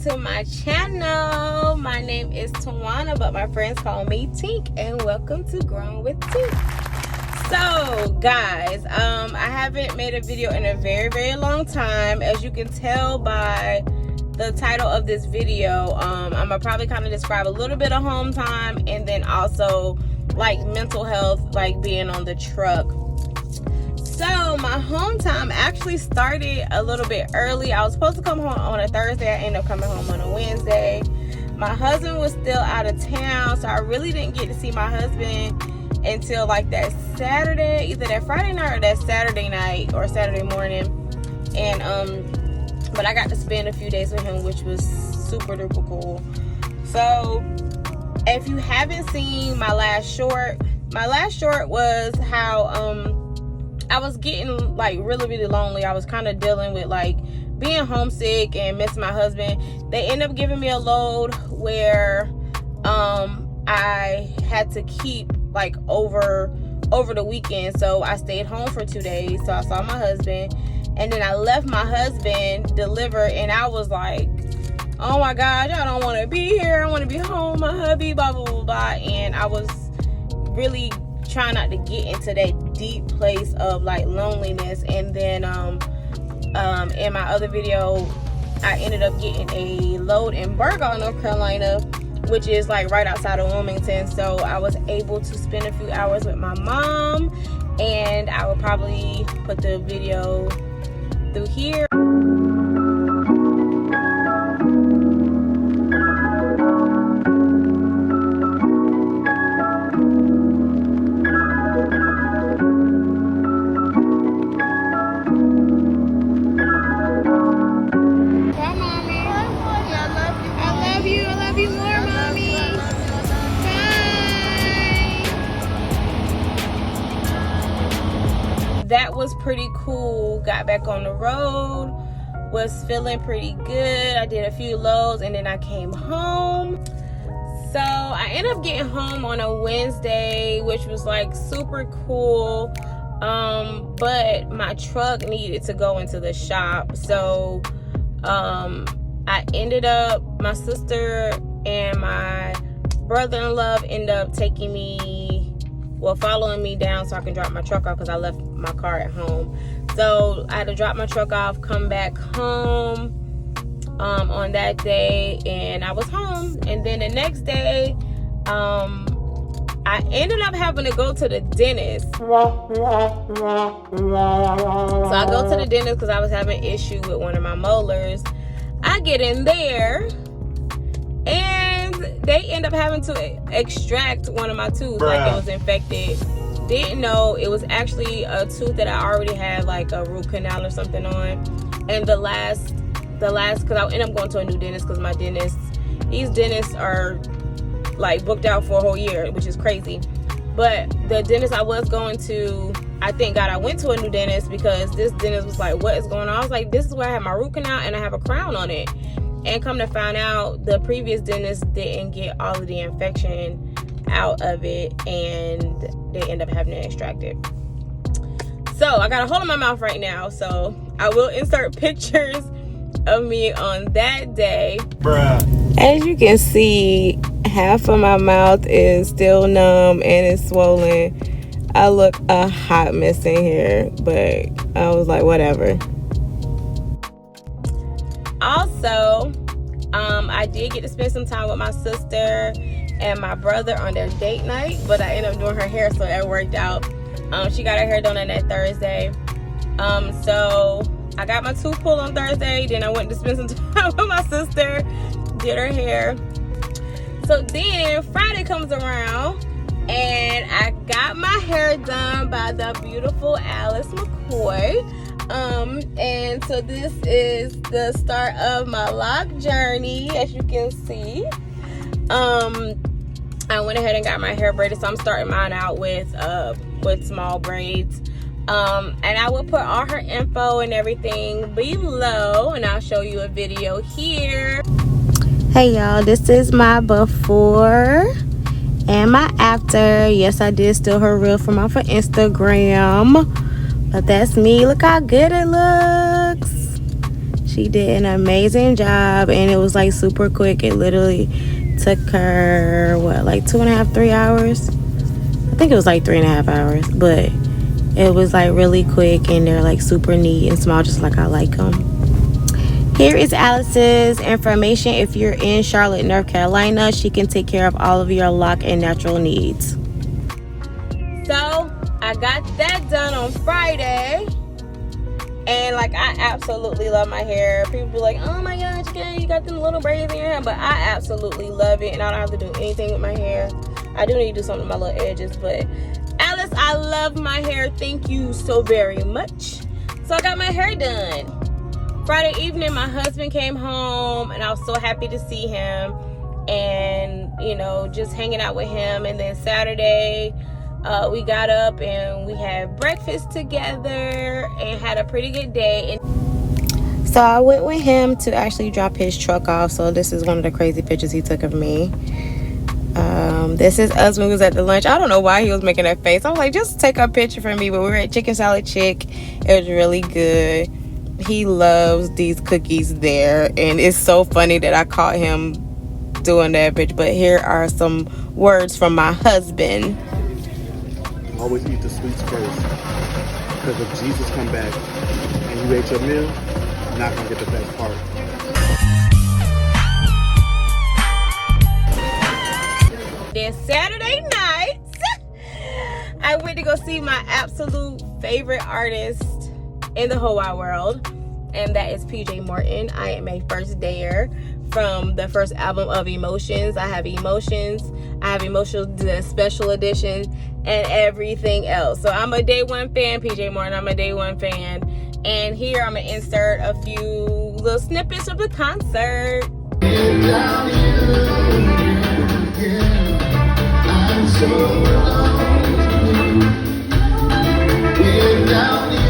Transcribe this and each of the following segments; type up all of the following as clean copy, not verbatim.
to my channel. My name is Tawana, but my friends call me Tink, and welcome to Grown with Tink. So guys, I haven't made a video in a very long time. As you can tell by the title of this video, I'm gonna probably kind of describe a little bit of home time and then also like mental health, like being on the truck. So my home time actually started a little bit early. I was supposed to come home on a Thursday. I ended up coming home on a Wednesday. My husband was still out of town, so I really didn't get to see my husband until like that Saturday, either that Friday night or that Saturday night or Saturday morning. And but I got to spend a few days with him, which was super duper cool. So if you haven't seen my last short was how I was getting like really lonely. I was kind of dealing with like being homesick and missing my husband. They ended up giving me a load where I had to keep like over the weekend. So I stayed home for 2 days. So I saw my husband, and then I left my husband delivered, and I was like, oh my God, I don't want to be here. I want to be home, my hubby, blah blah blah. And I was really trying not to get into that deep place of like loneliness. And then in my other video, I ended up getting a load in Burgaw, North Carolina, which is like right outside of Wilmington. So I was able to spend a few hours with my mom, and I will probably put the video through here. That was pretty cool. Got back on the road, was feeling pretty good. I did a few loads and then I came home. So I ended up getting home on a Wednesday, which was like super cool. But my truck needed to go into the shop. So I ended up, my sister and my brother-in-law ended up taking me, well, following me down so I can drop my truck off because I left my car at home. So I had to drop my truck off, come back home on that day, and I was home. And then the next day, I ended up having to go to the dentist. So I go to the dentist because I was having issue with one of my molars. I get in there, and they end up having to extract one of my teeth. Like it was infected. Didn't know it was actually a tooth that I already had like a root canal or something on. And the last, because I ended up going to a new dentist because my dentist, these dentists are like booked out for a whole year, which is crazy. But the dentist I was going to, I thank God I went to a new dentist, because this dentist was like, what is going on? I was like, this is where I have my root canal and I have a crown on it. And come to find out, the previous dentist didn't get all of the infection out of it, and they end up having to extract it. So I got a hole in my mouth right now, so I will insert pictures of me on that day. As you can see, half of my mouth is still numb and it's swollen. I look a hot mess in here, but I was like, whatever. Also, I did get to spend some time with my sister and my brother on their date night, but I ended up doing her hair, so that worked out. She got her hair done on that Thursday. So I got my tooth pulled on Thursday, then I went to spend some time with my sister, did her hair. So then Friday comes around, and I got my hair done by the beautiful Alice McCoy. And so this is the start of my lock journey, as you can see. I went ahead and got my hair braided, so I'm starting mine out with small braids. And I will put all her info and everything below, and I'll show you a video here. Hey y'all, this is my before and my after. Yes, I did steal her reel from off of Instagram, but that's me. Look how good it looks. She did an amazing job, and it was like super quick. It literally took her, what, like 2.5, 3 hours? I think it was like 3.5 hours, but it was like really quick, and they're like super neat and small, just like I like them. Here is Alice's information. If you're in Charlotte, North Carolina, she can take care of all of your lock and natural needs. So I got that done on Friday, and like I absolutely love my hair. People be like, oh my gosh, you got them little braids in your hair, but I absolutely love it, and I don't have to do anything with my hair. I do need to do something with my little edges, but Alice, I love my hair. Thank you so very much. So I got my hair done. Friday evening, my husband came home, and I was so happy to see him, and you know, just hanging out with him. And then Saturday, we got up and we had breakfast together and had a pretty good day. And so I went with him to actually drop his truck off. So this is one of the crazy pictures he took of me. This is us when we was at the lunch. I don't know why he was making that face. I was like, just take a picture for me. But we were at Chicken Salad Chick. It was really good. He loves these cookies there, and it's so funny that I caught him doing that picture. But here are some words from my husband. Always eat the sweets first, because if Jesus come back and you ate your meal, you're not gonna get the best part. Then Saturday night, I went to go see my absolute favorite artist in the whole wide world, and that is PJ Morton. I am a first dayer from the first album of Emotions. I have Emotions, I have Emotions, the special edition, and everything else. So I'm a day one fan, PJ Morton. I'm a day one fan. And here I'm gonna insert a few little snippets of the concert. I'm so alone without you.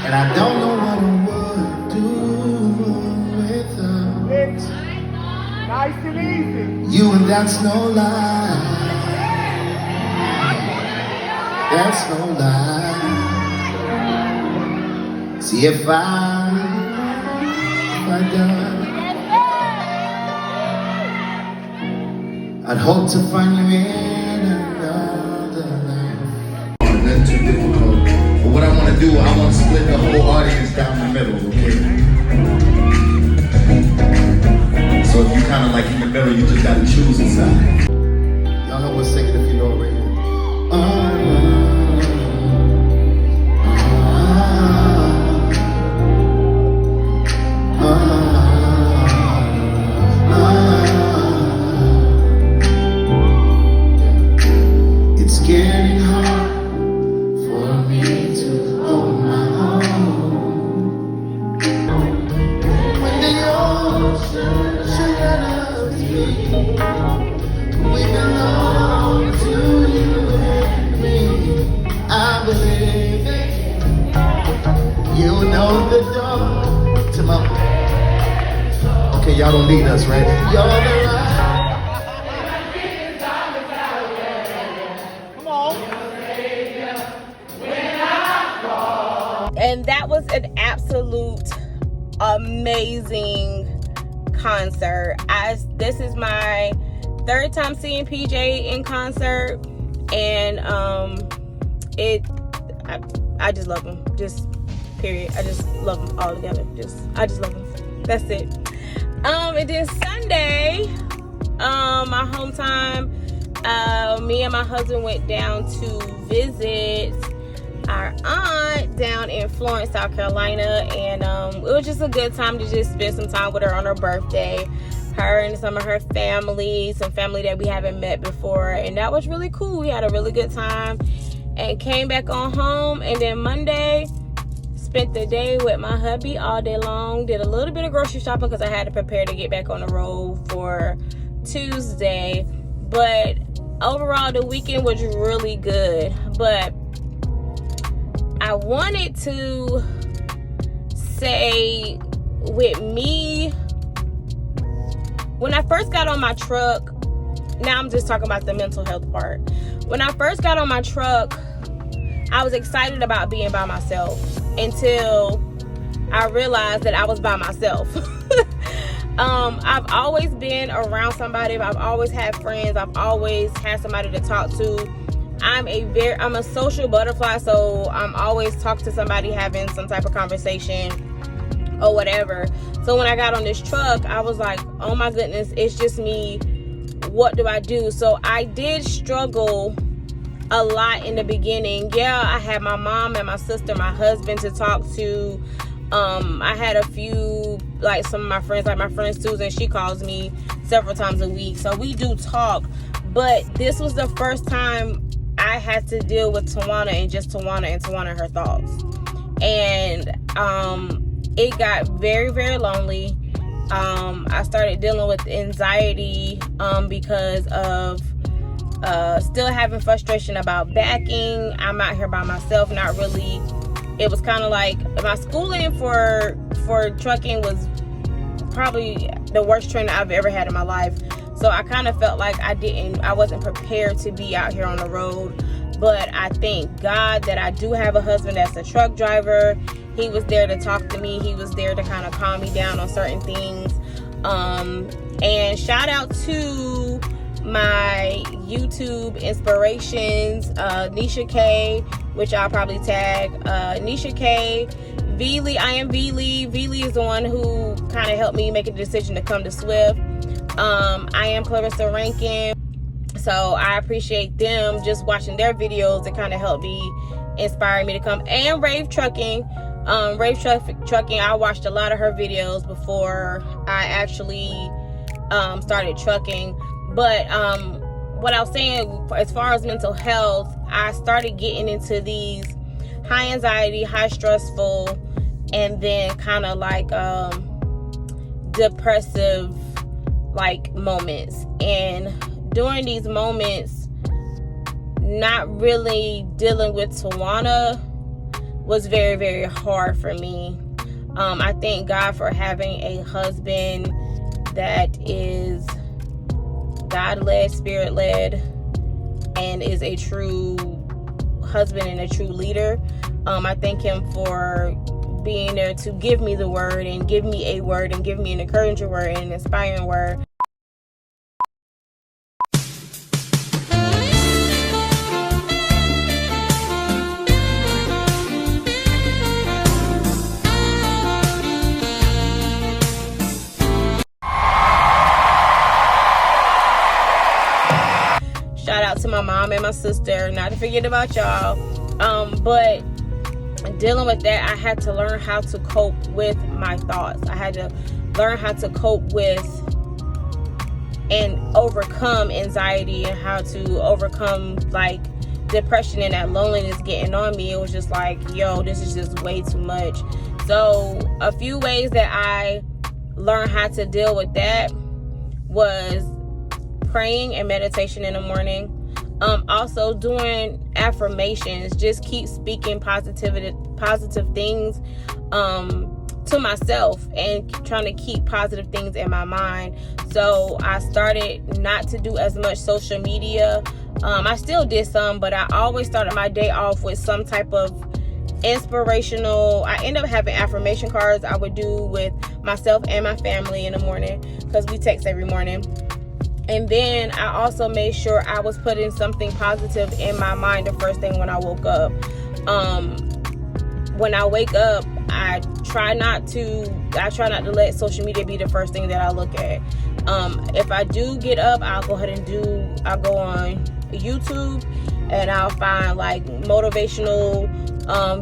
And I don't know what I would do without It's nice and easy. you, and that's no lie. That's no lie. See, if I die, I'd hope to find you in another life. Nothing too difficult. But what I want to do, I want to split the whole audience down the middle, okay? So if you kind of like in the middle, you just got to choose a side. Y'all help us sing it if you know it right here. It's getting hard for me to hold my own. When the ocean surrounds me, we belong to you and me. I believe it. You know the door to my. Okay, y'all don't need us, right? You're the right. And that was an absolute amazing concert. This is my third time seeing PJ in concert, and I just love him. Just period. I just love them all together. I just love them. That's it. And then Sunday, my home time, me and my husband went down to visit our aunt down in Florence, South Carolina, and it was just a good time to just spend some time with her on her birthday. Her and some of her family, some family that we haven't met before, and that was really cool. We had a really good time and came back on home. And then Monday, spent the day with my hubby all day long. Did a little bit of grocery shopping because I had to prepare to get back on the road for Tuesday. But overall, the weekend was really good. But I wanted to say, with me, when I first got on my truck, now I'm just talking about the mental health part. When I first got on my truck, I was excited about being by myself until I realized that I was by myself. I've always been around somebody. I've always had friends. I've always had somebody to talk to. I'm a social butterfly, so I'm always talking to somebody, having some type of conversation or whatever. So when I got on this truck, I was like, oh my goodness, it's just me. What do I do? So I did struggle a lot in the beginning. Yeah, I had my mom and my sister, my husband to talk to. I had a few, like some of my friends, like my friend Susan, she calls me several times a week. So we do talk. But this was the first time I had to deal with Tawana and just Tawana and her thoughts. And it got very, very lonely. I started dealing with anxiety because of still having frustration about backing. I'm out here by myself, not really. It was kind of like my schooling for trucking was probably the worst training I've ever had in my life. So I kind of felt like I wasn't prepared to be out here on the road. But I thank God that I do have a husband that's a truck driver. He was there to talk to me. He was there to kind of calm me down on certain things. And shout out to my YouTube inspirations, Nisha K, which I'll probably tag, Nisha K, V-Lee. I am V-Lee. V-Lee is the one who kind of helped me make a decision to come to Swift. I am Clarissa Rankin. So I appreciate them. Just watching their videos, it kind of helped me, inspire me to come. And Rave Trucking. Trucking, I watched a lot of her videos before I actually started trucking. But what I was saying, as far as mental health, I started getting into these high anxiety, high stressful, and then kind of like depressive like moments. And during these moments, not really dealing with Tawana was very, very hard for me. I thank God for having a husband that is God-led, Spirit-led, and is a true husband and a true leader. I thank him for being there to give me the word and give me a word and give me an encouraging word and an inspiring word. Shout out to my mom and my sister, not to forget about y'all. But dealing with that, I had to learn how to cope with my thoughts. I had to learn how to cope with and overcome anxiety, and how to overcome like depression and that loneliness getting on me. It was just like, yo, this is just way too much. So a few ways that I learned how to deal with that was praying and meditation in the morning. Also doing affirmations. Just keep speaking positive things to myself and trying to keep positive things in my mind. So I started not to do as much social media. I still did some, but I always started my day off with some type of inspirational. I end up having affirmation cards I would do with myself and my family in the morning, because we text every morning. And then I also made sure I was putting something positive in my mind the first thing when I woke up. When I wake up, I try not to let social media be the first thing that I look at. If I do get up, I'll go on YouTube and I'll find like motivational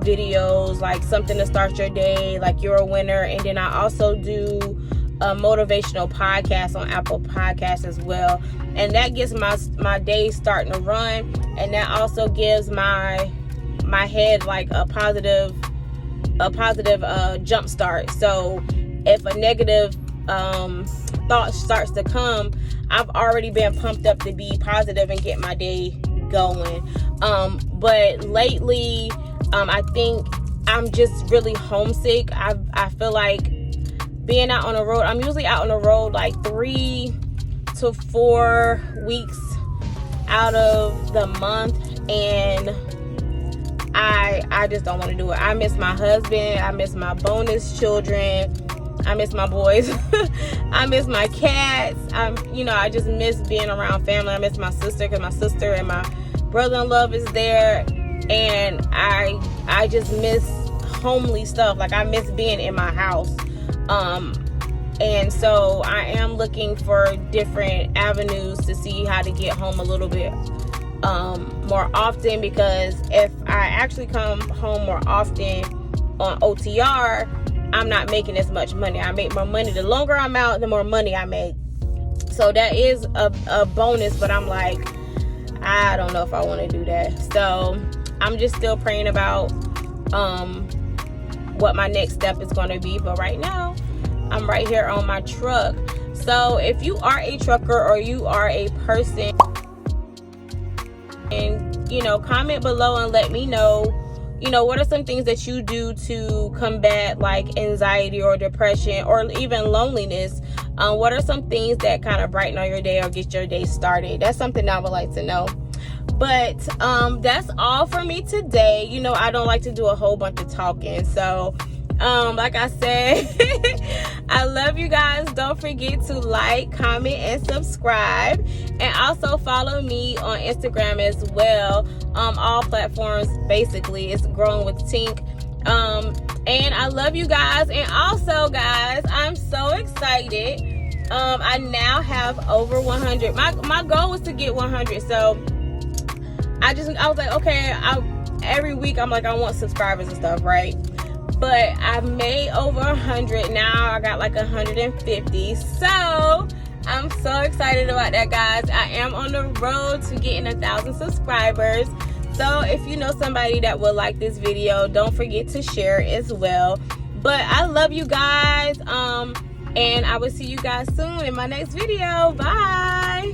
videos, like something to start your day, like you're a winner. And then I also do a motivational podcast on Apple Podcasts as well, and that gets my day starting to run, and that also gives my head like a positive jump start. So if a negative thought starts to come, I've already been pumped up to be positive and get my day going. But lately, I think I'm just really homesick. I feel like being out on the road, I'm usually out on the road like 3 to 4 weeks out of the month, and I just don't want to do it. I miss my husband, I miss my bonus children, I miss my boys, I miss my cats. I just miss being around family. I miss my sister, because my sister and my brother-in-law is there, and I just miss homely stuff. Like, I miss being in my house. And so I am looking for different avenues to see how to get home a little bit more often, because if I actually come home more often on OTR, I'm not making as much money. I make more money. The longer I'm out, the more money I make. So that is a bonus, but I'm like, I don't know if I want to do that. So I'm just still praying about what my next step is going to be. But right now, I'm right here on my truck. So if you are a trucker or you are a person, and comment below and let me know, what are some things that you do to combat like anxiety or depression or even loneliness? What are some things that kind of brighten up your day or get your day started? That's something I would like to know. But that's all for me today. I don't like to do a whole bunch of talking. So like I said, I love you guys. Don't forget to like, comment, and subscribe. And also follow me on Instagram as well. All platforms, basically. It's Growing with Tink. And I love you guys. And also, guys, I'm so excited. I now have over 100. My goal was to get 100. So I was like, okay, every week I'm like, I want subscribers and stuff, right? But I've made over 100 now. I got like 150. So I'm so excited about that, guys. I am on the road to getting 1,000 subscribers. So if you know somebody that would like this video, don't forget to share as well. But I love you guys. And I will see you guys soon in my next video. Bye.